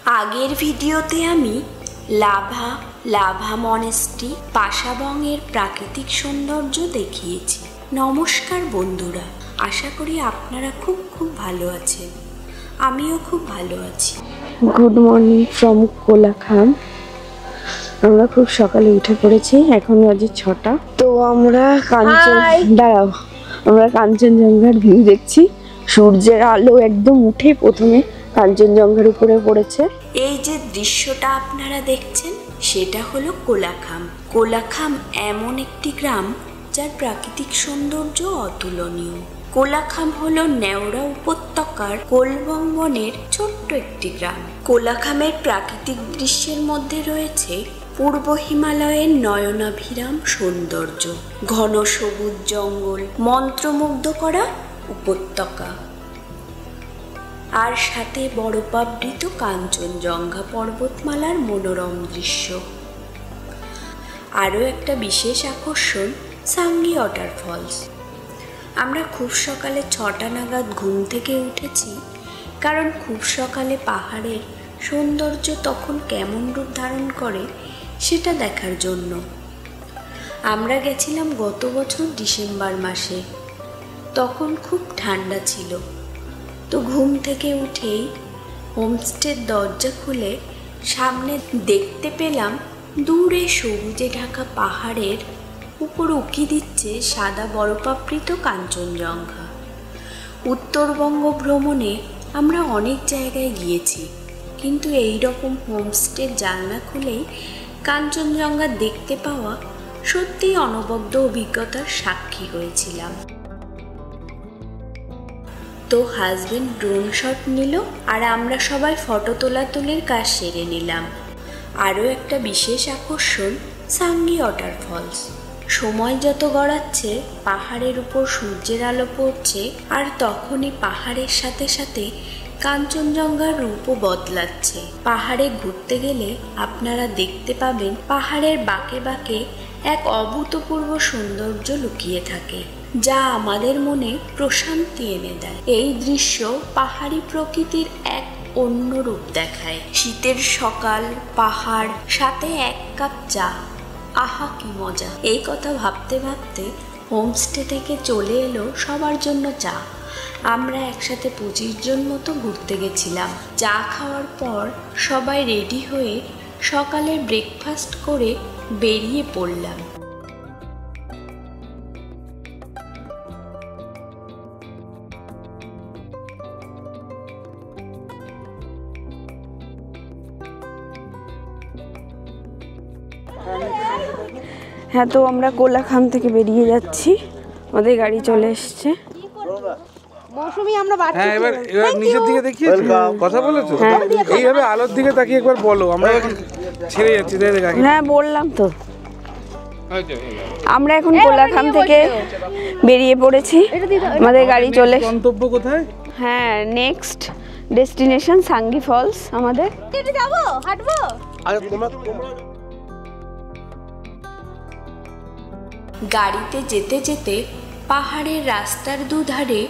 আগের ভিডিওতে আমি লাভা মনেস্ট্রি পাশাবংয়ের প্রাকৃতিক সৌন্দর্য দেখিয়েছি। নমস্কার বন্ধুরা, আশা করি আপনারা খুব ভালো আছেন। আমিও খুব ভালো আছি। Good morning from Kolakham. আমরা খুব সকালে উঠে পড়েছি, এখন বাজে 6টা। তো আমরা কাঞ্চনজঙ্ঘার ভিউ দেখছি। সূর্যের আলো একদম উঠে প্রথমে কাঞ্চনজঙ্ঘার উপরে পড়েছে। এই যে দৃশ্যটা আপনারা দেখছেন সেটা হলো কোলাখাম। কোলাখাম এমন একটি গ্রাম যার প্রাকৃতিক সৌন্দর্য অতুলনীয়। কোলাখাম হলো নেওড়া উপত্যকার কোলবং বনের ছোট্ট একটি গ্রাম। কোলাখামের প্রাকৃতিক দৃশ্যের মধ্যে রয়েছে পূর্ব হিমালয়ের নয়নাভিরাম সৌন্দর্য, ঘন সবুজ জঙ্গল, মন্ত্রমুগ্ধ করা উপত্যকা, আর সাথে বরফাবৃত কাঞ্চনজঙ্ঘা পর্বতমালার মনোরম দৃশ্য। আরও একটা বিশেষ আকর্ষণ সাঙ্গি ওয়াটারফলস। আমরা খুব সকালে 6টা নাগাদ ঘুম থেকে উঠেছি, কারণ খুব সকালে পাহাড়ের সৌন্দর্য তখন কেমন রূপ ধারণ করে সেটা দেখার জন্য। আমরা গেছিলাম গত বছর ডিসেম্বর মাসে, তখন খুব ঠান্ডা ছিল। তো ঘুম থেকে উঠেই হোমস্টের দরজা খুলে সামনে দেখতে পেলাম দূরে সবুজে ঢাকা পাহাড়ের উপর উঁকি দিচ্ছে সাদা বরফাবৃত কাঞ্চনজঙ্ঘা। উত্তরবঙ্গ ভ্রমণে আমরা অনেক জায়গায় গিয়েছি, কিন্তু এই রকম হোমস্টের জানলা খুলেই কাঞ্চনজঙ্ঘা দেখতে পাওয়া সত্যিই অনবদ্য অভিজ্ঞতার সাক্ষী হয়েছিলাম। তো হাজবেন্ড ড্রোন শট নিল, আর আমরা সবাই ফটো তোলাতুলির কাজ সেরে নিলাম। আরও একটা বিশেষ আকর্ষণ সাঙ্গি ওয়াটারফলস। সময় যত গড়াচ্ছে পাহাড়ের উপর সূর্যের আলো পড়ছে, আর তখনই পাহাড়ের সাথে সাথে কাঞ্চনজঙ্ঘার রূপও বদলাচ্ছে। পাহাড়ে ঘুরতে গেলে আপনারা দেখতে পাবেন পাহাড়ের বাঁকে বাঁকে এক অভূতপূর্ব সৌন্দর্য লুকিয়ে থাকে, যা আমাদের মনে প্রশান্তি এনে দেয়। এই দৃশ্য পাহাড়ি প্রকৃতির এক অন্য রূপ দেখায়। শীতের সকাল, পাহাড়, সাথে 1 কাপ চা, আহা কি মজা। এই কথা ভাবতে ভাবতে হোমস্টে থেকে চলে এলো সবার জন্য চা। আমরা একসাথে 25 জন মতো ঘুরতে গেছিলাম। চা খাওয়ার পর সবাই রেডি হয়ে সকালে ব্রেকফাস্ট করে বেরিয়ে পড়লাম। হ্যাঁ, তো আমরা কোলাখাম থেকে বেরিয়ে যাচ্ছি, আমাদের গাড়ি চলে এসছে। হ্যাঁ, এবার নিচের দিকে দেখিয়েছি, কথা বলেছো? এইভাবে আলোর দিকে তাকিয়ে একবার বলো। আমরা এখন ছেড়ে যাচ্ছি। হ্যাঁ, বললাম তো। আমরা এখন কোলাখাম থেকে বেরিয়ে পড়েছি, আমাদের গাড়ি চলে। গন্তব্য কোথায়? হ্যাঁ, নেক্সট ডেস্টিনেশন সাঙ্গি ফলস আমাদের। হাঁটবো। গাড়িতে যেতে যেতে পাহাড়ের রাস্তার দুধারে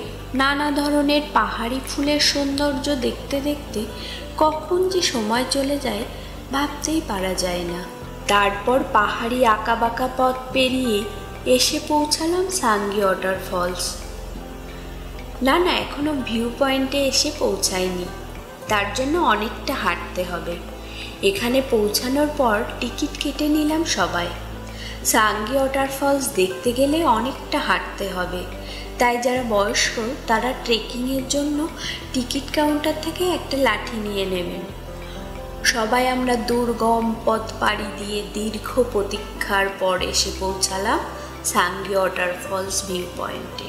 নানা ধরনের পাহাড়ি ফুলের সৌন্দর্য দেখতে দেখতে কখন যে সময় চলে যায় ভাবতেই পারা যায় না। তারপর পাহাড়ি আঁকাবাঁকা পথ পেরিয়ে এসে পৌঁছালাম সাঙ্গি ওয়াটারফলস। না, এখনো ভিউ পয়েন্টে এসে পৌঁছায়নি, তার জন্য অনেকটা হাঁটতে হবে। এখানে পৌঁছানোর পর টিকিট কেটে নিলাম সবাই। সাঙ্গি ওয়াটারফলস দেখতে গেলে অনেকটা হাঁটতে হবে, তাই যারা বয়স্ক তারা ট্রেকিংয়ের জন্য টিকিট কাউন্টার থেকে একটা লাঠি নিয়ে নেবেন। সবাই আমরা দুর্গম পথ পাড়ি দিয়ে দীর্ঘ প্রতীক্ষার পর এসে পৌঁছালাম সাঙ্গি ওয়াটারফলস ভিউ পয়েন্টে।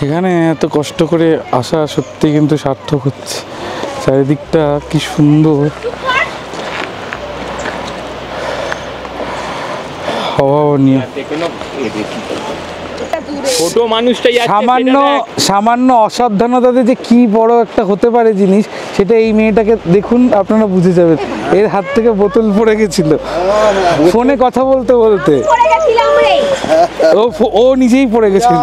এখানে এত কষ্ট করে আসা সত্যি কিন্তু সার্থক হচ্ছে। চারিদিকটা কি সুন্দর, অভাবনীয়। ছোট মানুষটা সামান্য অসাবধানতাতে যে কি বড় একটা হতে পারে জিনিস, সেটা এই মেয়েটাকে দেখুন, আপনারা বুঝে যাবেন। এর হাত থেকে বোতল পড়ে গেছিল ফোনে কথা বলতে বলতে, ও নিজেই পড়ে গেছিল।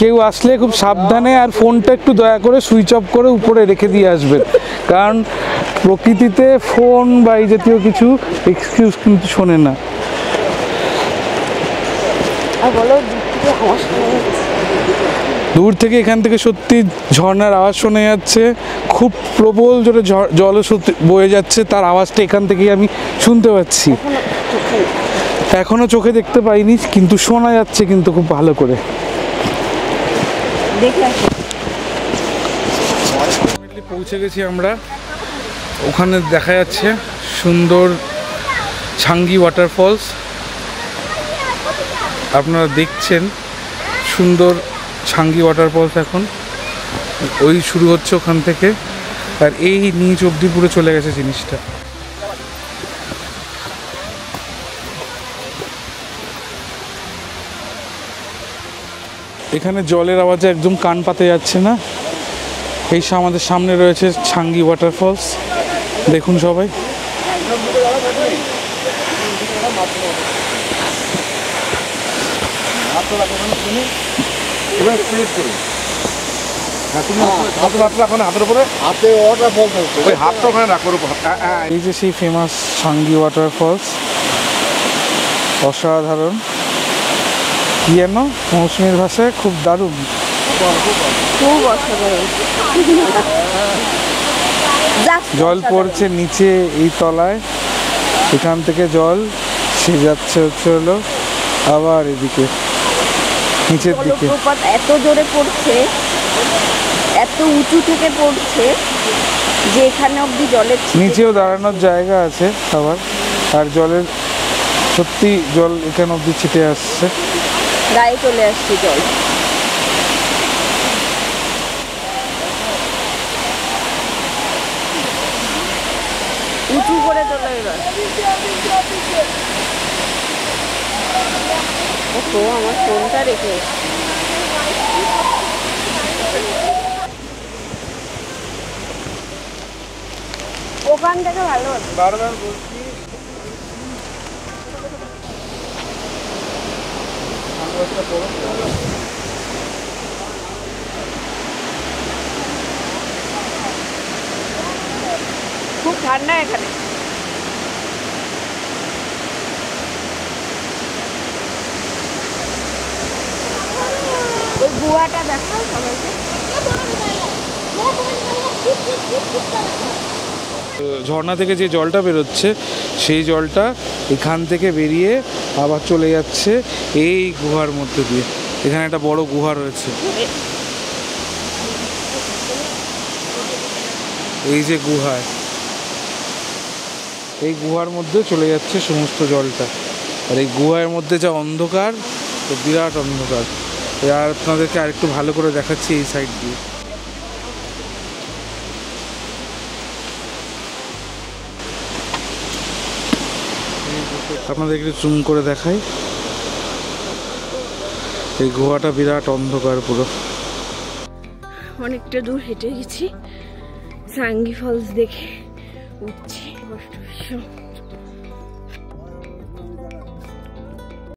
কেউ আসলে খুব সাবধানে, আর ফোনটা একটু দয়া করে সুইচ অফ করে উপরে রেখে দিয়ে আসবেন, কারণ প্রকৃতিতে ফোন বা এই জাতীয় কিছু এক্সকিউজ কিন্তু শোনে না। দূর থেকে এখান থেকে সত্যি ঝর্ণার আওয়াজ শোনা যাচ্ছে, খুব প্রবল জোরে জল বয়ে যাচ্ছে, তার আওয়াজটা এখান থেকেই আমি শুনতে পাচ্ছি। এখনো চোখে দেখতে পাইনি, কিন্তু শোনা যাচ্ছে কিন্তু খুব ভালো করে। পৌঁছে গেছি আমরা, ওখানে দেখা যাচ্ছে সুন্দর ছাঙ্গি ওয়াটারফলস। আপনারা দেখছেন সুন্দর ছাঙ্গি ওয়াটারফলস, এখন ওই শুরু হচ্ছে ওখান থেকে, আর এই নিচ অবধি পুরো চলে গেছে জিনিসটা। এখানে জলের আওয়াজে একদম কান পাতে যাচ্ছে না। এই আমাদের সামনে রয়েছে ছাঙ্গি ওয়াটারফলস, দেখুন সবাই। এই যে সেই ফেমাস ছাঙ্গি ওয়াটারফলস, অসাধারণ, কি যেন মৌসুমীর ভাষায় খুব দারুণ, খুব অসাধারণ। জল পড়ছে নিচে এই তলায়, এখান থেকে জল সে যাচ্ছে হলো আবার এদিকে নিচের দিকে। এত জোরে পড়ছে, এত উঁচু থেকে পড়ছে যে এখানে অবধি জলের নিচেও দাঁড়ানোর জায়গা আছে আবার, আর জলের সত্যি জল এখানে অবধি ছিটে আসছে, গায়ে চলে আসছে জল। উঁচু করে তোলা এবার। আমার ফোনটা রেখে ওখান থেকে ভালো হতো। বারবার বলছি খুব ঠান্ডা এখানে। ওই গুহাটা দেখাও সবাইকে। ঝর্ণা থেকে যে জলটা বেরোচ্ছে, সেই জলটা এখান থেকে বেরিয়ে আবার চলে যাচ্ছে এই গুহার মধ্যে দিয়ে। এখানে একটা বড় গুহা রয়েছে, এই যে গুহায়, এই গুহার মধ্যে চলে যাচ্ছে সমস্ত জলটা। আর এই গুহার মধ্যে যা অন্ধকার, তো বিরাট অন্ধকার। আর আপনাদেরকে আরেকটু ভালো করে দেখাচ্ছি এই সাইড দিয়ে। আপনাদেরকে একটু জুম করে দেখাই, এই গুহাটা বিরাট অন্ধকার পুরো। অনেকটা দূর হেঁটে গেছি, ছাঙ্গি ফলস দেখে উঠছি, কষ্ট ভীষণ।